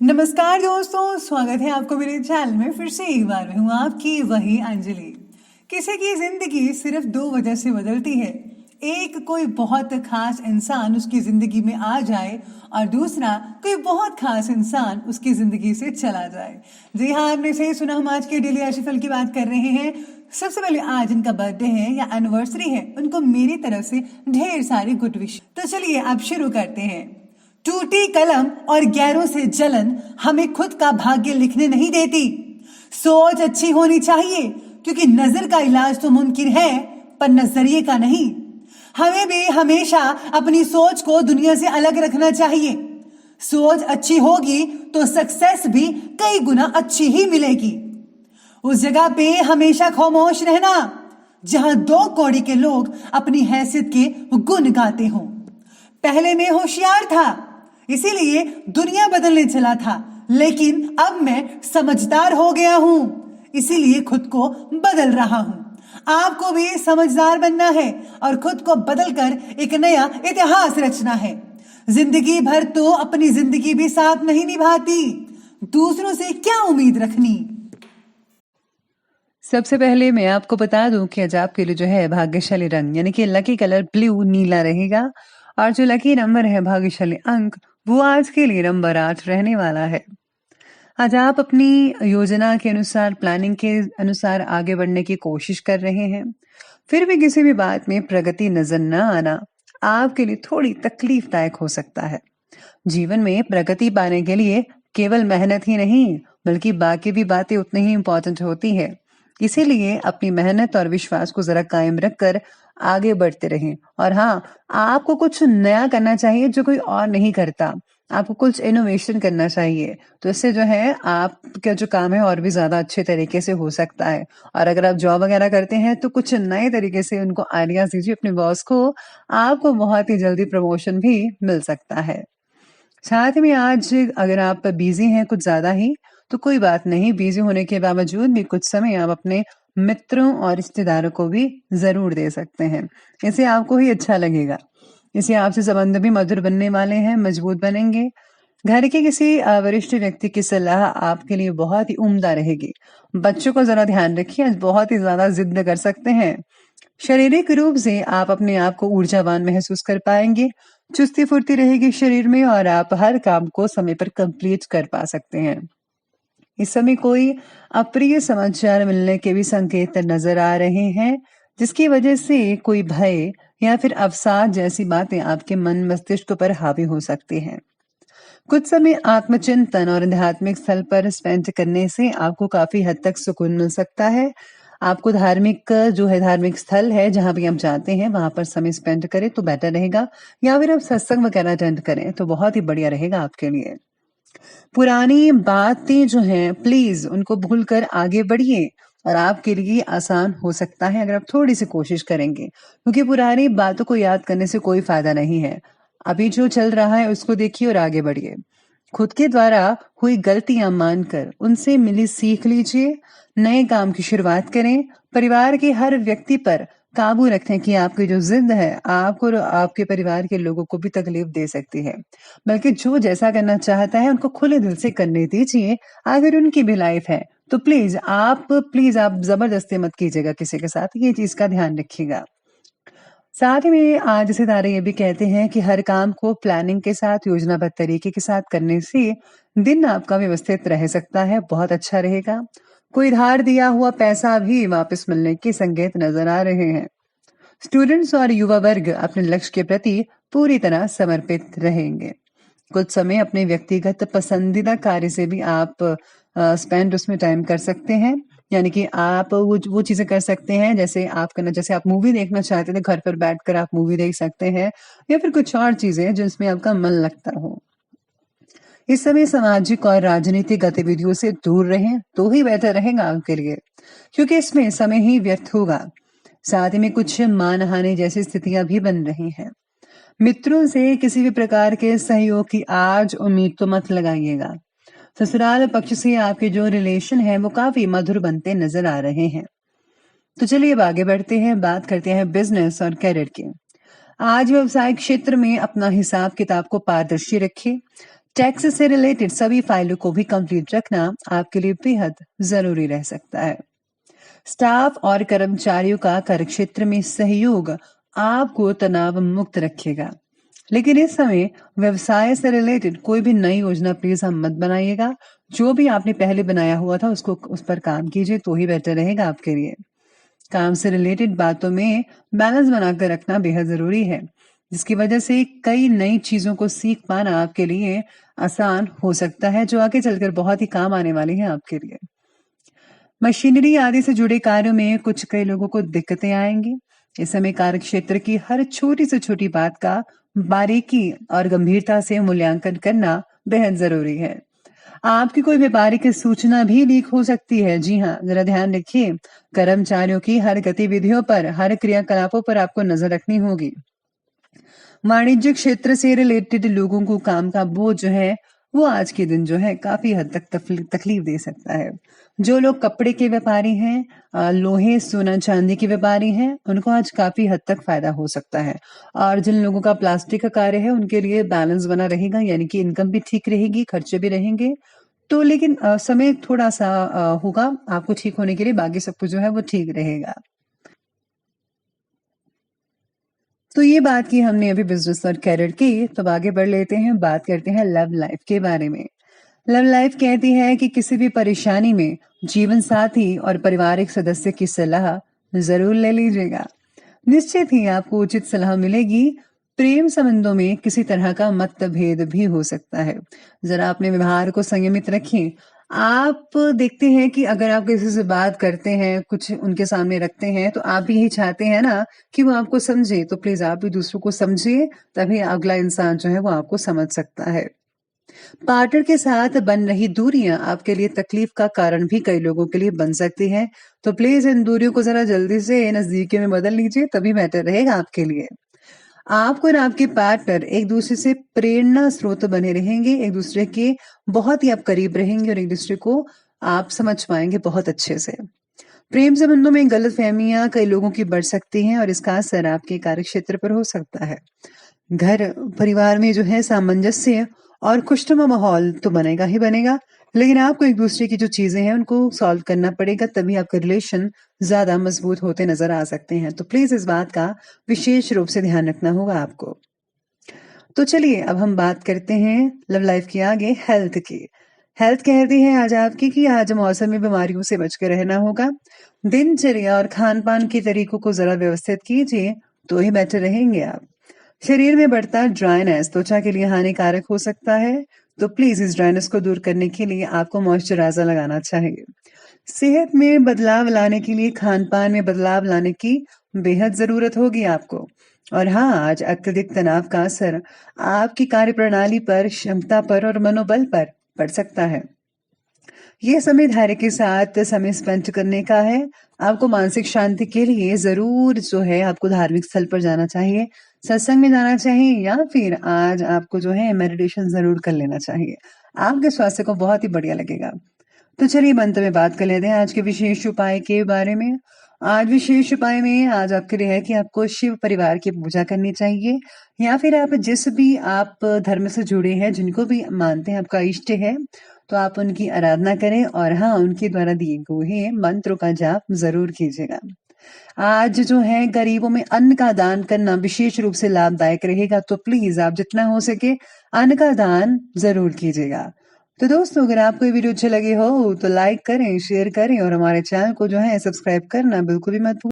नमस्कार दोस्तों, स्वागत है आपको मेरे चैनल में। फिर से एक बार मैं हूँ आपकी वही अंजलि। किसी की जिंदगी सिर्फ दो वजह से बदलती है। एक, कोई बहुत खास इंसान उसकी जिंदगी में आ जाए, और दूसरा, कोई बहुत खास इंसान उसकी जिंदगी से चला जाए। जी हाँ, आपने सही सुना, हम आज के डेली राशिफल की बात कर रहे हैं। सबसे पहले आज इनका बर्थडे है या एनिवर्सरी है, उनको मेरी तरफ से ढेर सारी गुड विश। तो चलिए अब शुरू करते हैं। टूटी कलम और गैरों से जलन हमें खुद का भाग्य लिखने नहीं देती। सोच अच्छी होनी चाहिए, क्योंकि नजर का इलाज तो मुमकिन है, पर नजरिए का नहीं। हमें भी हमेशा अपनी सोच को दुनिया से अलग रखना चाहिए। सोच अच्छी होगी तो सक्सेस भी कई गुना अच्छी ही मिलेगी। उस जगह पे हमेशा खामोश रहना जहां दो कौड़ी के लोग अपनी हैसियत के गुण गाते हों। पहले मैं होशियार था, इसीलिए दुनिया बदलने चला था, लेकिन अब मैं समझदार हो गया हूं, इसीलिए खुद को बदल रहा हूं। आपको भी समझदार बनना है और खुद को बदलकर एक नया इतिहास रचना है। जिंदगी भर तो अपनी जिंदगी भी साथ नहीं निभाती, दूसरों से क्या उम्मीद रखनी। सबसे पहले मैं आपको बता दूं कि आज आपके लिए जो है भाग्यशाली रंग यानी कि लकी कलर ब्लू नीला रहेगा, और जो लकी नंबर है भाग्यशाली अंक वो आज के लिए नंबर 8 रहने वाला है। आज आप अपनी योजना के अनुसार, प्लानिंग के अनुसार आगे बढ़ने की कोशिश कर रहे हैं, फिर भी किसी भी बात में प्रगति नजर न आना आपके लिए थोड़ी तकलीफदायक हो सकता है। जीवन में प्रगति पाने के लिए केवल मेहनत ही नहीं, बल्कि बाकी भी बातें उतनी ही इम्पोर्टेंट होती है। इसीलिए अपनी मेहनत और विश्वास को जरा कायम रखकर आगे बढ़ते रहें। और हाँ, आपको कुछ नया करना चाहिए जो कोई और नहीं करता। आपको कुछ इनोवेशन करना चाहिए, तो इससे जो है आपका जो काम है और भी ज्यादा अच्छे तरीके से हो सकता है। और अगर आप जॉब वगैरह करते हैं तो कुछ नए तरीके से उनको आइडियाज दीजिए अपने बॉस को, आपको बहुत ही जल्दी प्रमोशन भी मिल सकता है। साथ में आज अगर आप बिजी हैं कुछ ज्यादा ही, तो कोई बात नहीं, बिजी होने के बावजूद भी कुछ समय आप अपने मित्रों और रिश्तेदारों को भी जरूर दे सकते हैं। इससे आपको ही अच्छा लगेगा। इससे आपसे संबंध भी मधुर बनने वाले हैं, मजबूत बनेंगे। घर के किसी वरिष्ठ व्यक्ति की सलाह आपके लिए बहुत ही उम्दा रहेगी। बच्चों को जरा ध्यान रखिए, आज बहुत ही ज्यादा जिद कर सकते हैं। शारीरिक रूप से आप अपने आप को ऊर्जावान महसूस कर पाएंगे, चुस्ती फुर्ती रहेगी शरीर में, और आप हर काम को समय पर कंप्लीट कर पा सकते हैं। इस समय कोई अप्रिय समाचार मिलने के भी संकेत नजर आ रहे हैं, जिसकी वजह से कोई भय या फिर अवसाद जैसी बातें आपके मन मस्तिष्क पर हावी हो सकती हैं। कुछ समय आत्मचिंतन और आध्यात्मिक स्थल पर स्पेंड करने से आपको काफी हद तक सुकून मिल सकता है। आपको धार्मिक स्थल है जहां भी आप जाते हैं वहां पर समय स्पेंड करें तो बेटर रहेगा, या फिर आप सत्संग वगैरह अटेंड करें तो बहुत ही बढ़िया रहेगा आपके लिए। पुरानी बातें जो हैं प्लीज उनको भूलकर आगे बढ़िए, और आपके लिए आसान हो सकता है अगर आप थोड़ी सी कोशिश करेंगे, क्योंकि पुरानी बातों को याद करने से कोई फायदा नहीं है। अभी जो चल रहा है उसको देखिए और आगे बढ़िए। खुद के द्वारा हुई गलतियां मानकर उनसे मिली सीख लीजिए, नए काम की शुरुआत करें। परिवार के हर व्यक्ति पर काबू रखें कि आपकी जो जिद है आपको और आपके परिवार के लोगों को भी तकलीफ दे सकती है, बल्कि जो जैसा करना चाहता है उनको खुले दिल से करने दीजिए। अगर उनकी भी लाइफ है तो प्लीज आप जबरदस्ती मत कीजिएगा किसी के साथ, ये चीज का ध्यान रखिएगा। साथ में आज सितारे ये भी कहते हैं कि हर काम को प्लानिंग के साथ, योजनाबद्ध तरीके के साथ करने से दिन आपका व्यवस्थित रह सकता है, बहुत अच्छा रहेगा। कोई धार दिया हुआ पैसा भी वापस मिलने के संकेत नजर आ रहे हैं। स्टूडेंट्स और युवा वर्ग अपने लक्ष्य के प्रति पूरी तरह समर्पित रहेंगे। कुछ समय अपने व्यक्तिगत पसंदीदा कार्य से भी आप स्पेंड उसमें टाइम कर सकते हैं, यानी कि आप वो चीजें कर सकते हैं जैसे आप मूवी देखना चाहते थे, घर पर बैठकर आप मूवी देख सकते हैं, या फिर कुछ और चीजें जिसमें आपका मन लगता हो। इस समय सामाजिक और राजनीतिक गतिविधियों से दूर रहें तो ही बेहतर रहेगा आपके लिए, क्योंकि इसमें समय ही व्यर्थ होगा। साथ ही में कुछ मानहानि जैसी स्थितियां भी बन रही हैं। मित्रों से किसी भी प्रकार के सहयोग की आज उम्मीद तो मत लगाइएगा। ससुराल पक्ष से आपके जो रिलेशन है वो काफी मधुर बनते नजर आ रहे हैं। तो चलिए अब आगे बढ़ते हैं, बात करते हैं बिजनेस और करियर की। आज व्यवसायिक क्षेत्र में अपना हिसाब किताब को पारदर्शी रखिए, टैक्स से रिलेटेड सभी फाइलों को भी कंप्लीट रखना आपके लिए बेहद जरूरी रह सकता है। स्टाफ और कर्मचारियों का कार्यक्षेत्र में सहयोग आपको तनाव मुक्त रखेगा। लेकिन इस समय व्यवसाय से रिलेटेड कोई भी नई योजना प्लीज हम मत बनाइएगा। जो भी आपने पहले बनाया हुआ था उसको उस पर काम कीजिए तो ही बेटर रहेगा आपके लिए। काम से रिलेटेड बातों में बैलेंस बनाकर रखना बेहद जरूरी है, जिसकी वजह से कई नई चीजों को सीख पाना आपके लिए आसान हो सकता है, जो आगे चलकर बहुत ही काम आने वाली है आपके लिए। मशीनरी आदि से जुड़े कार्यों में कुछ कई लोगों को दिक्कतें आएंगी। इस समय कार्य क्षेत्र की हर छोटी से छोटी बात का बारीकी और गंभीरता से मूल्यांकन करना बेहद जरूरी है। आपकी कोई व्यापारिक सूचना भी लीक हो सकती है। जी हाँ, जरा ध्यान रखिए। कर्मचारियों की हर गतिविधियों पर, हर क्रियाकलापों पर आपको नजर रखनी होगी। वाणिज्य क्षेत्र से रिलेटेड लोगों को काम का बोझ जो है वो आज के दिन जो है काफी हद तक तकलीफ दे सकता है। जो लोग कपड़े के व्यापारी हैं, लोहे सोना चांदी के व्यापारी हैं, उनको आज काफी हद तक फायदा हो सकता है। और जिन लोगों का प्लास्टिक का कार्य है उनके लिए बैलेंस बना रहेगा, यानी कि इनकम भी ठीक रहेगी, खर्चे भी रहेंगे। तो लेकिन समय थोड़ा सा होगा आपको ठीक होने के लिए, बाकी सब कुछ जो है वो ठीक रहेगा। तो ये बात की हमने अभी बिजनेस और कैरियर की, तो आगे बढ़ लेते हैं, बात करते हैं लव लाइफ के बारे में। लव लाइफ कहती है कि किसी भी परेशानी में जीवन साथी और पारिवारिक सदस्य की सलाह जरूर ले लीजिएगा। निश्चित ही आपको उचित सलाह मिलेगी। प्रेम संबंधों में किसी तरह का मतभेद भी हो सकता है। जरा अपने व्यवहार को संयमित रखें। आप देखते हैं कि अगर आप किसी से बात करते हैं, कुछ उनके सामने रखते हैं, तो आप भी यही चाहते हैं ना कि वो आपको समझे। तो प्लीज आप भी दूसरों को समझिए, तभी अगला इंसान जो है वो आपको समझ सकता है। पार्टनर के साथ बन रही दूरियां आपके लिए तकलीफ का कारण भी कई लोगों के लिए बन सकती हैं। तो प्लीज इन दूरियों को जरा जल्दी से नजदीकी में बदल लीजिए, तभी बेहतर रहेगा आपके लिए। आपको और आपके पार्टनर एक दूसरे से प्रेरणा स्रोत बने रहेंगे, एक दूसरे के बहुत ही आप करीब रहेंगे और एक दूसरे को आप समझ पाएंगे बहुत अच्छे से। प्रेम संबंधों में गलतफहमियां कई लोगों की बढ़ सकती हैं और इसका असर आपके कार्यक्षेत्र पर हो सकता है। घर परिवार में जो है सामंजस्य और खुशनुमा माहौल तो बनेगा ही बनेगा, लेकिन आपको एक दूसरे की जो चीजें हैं उनको सॉल्व करना पड़ेगा, तभी आपका रिलेशन ज्यादा मजबूत होते नजर आ सकते हैं। तो प्लीज इस बात का विशेष रूप से ध्यान रखना होगा आपको। तो चलिए अब हम बात करते हैं लव लाइफ की आगे हेल्थ की। हेल्थ कहती है आज आपकी कि आज मौसमी बीमारियों से बचकर रहना होगा। दिनचर्या और खान पान के तरीकों को जरा व्यवस्थित कीजिए तो ही बेटर रहेंगे आप। शरीर में बढ़ता ड्राइनेस त्वचा के लिए हानिकारक हो सकता है, तो प्लीज इस ड्राइनेस को दूर करने के लिए आपको मॉइस्चराइजर लगाना चाहिए। सेहत में बदलाव लाने के लिए खान पान में बदलाव लाने की बेहद जरूरत होगी आपको। और हाँ, आज अत्यधिक तनाव का असर आपकी कार्यप्रणाली पर, क्षमता पर और मनोबल पर पड़ सकता है। ये समय धैर्य के साथ समय स्पेंड करने का है। आपको मानसिक शांति के लिए जरूर जो है आपको धार्मिक स्थल पर जाना चाहिए, सत्संग में जाना चाहिए, या फिर आज आपको जो है मेडिटेशन जरूर कर लेना चाहिए। आपके स्वास्थ्य को बहुत ही बढ़िया लगेगा। तो चलिए अंत में बात कर लेते हैं आज के विशेष उपाय के बारे में। आज विशेष उपाय में आज आपके लिए है कि आपको शिव परिवार की पूजा करनी चाहिए, या फिर आप जिस भी आप धर्म से जुड़े हैं, जिनको भी मानते हैं, आपका इष्ट है, तो आप उनकी आराधना करें और हाँ, उनके द्वारा दिए गए मंत्रों का जाप जरूर कीजिएगा। आज जो है गरीबों में अन्न का दान करना विशेष रूप से लाभदायक रहेगा, तो प्लीज आप जितना हो सके अन्न का दान जरूर कीजिएगा। तो दोस्तों, अगर आपको ये वीडियो अच्छे लगे हो तो लाइक करें, शेयर करें और हमारे चैनल को जो है सब्सक्राइब करना बिल्कुल भी मत भूलिए।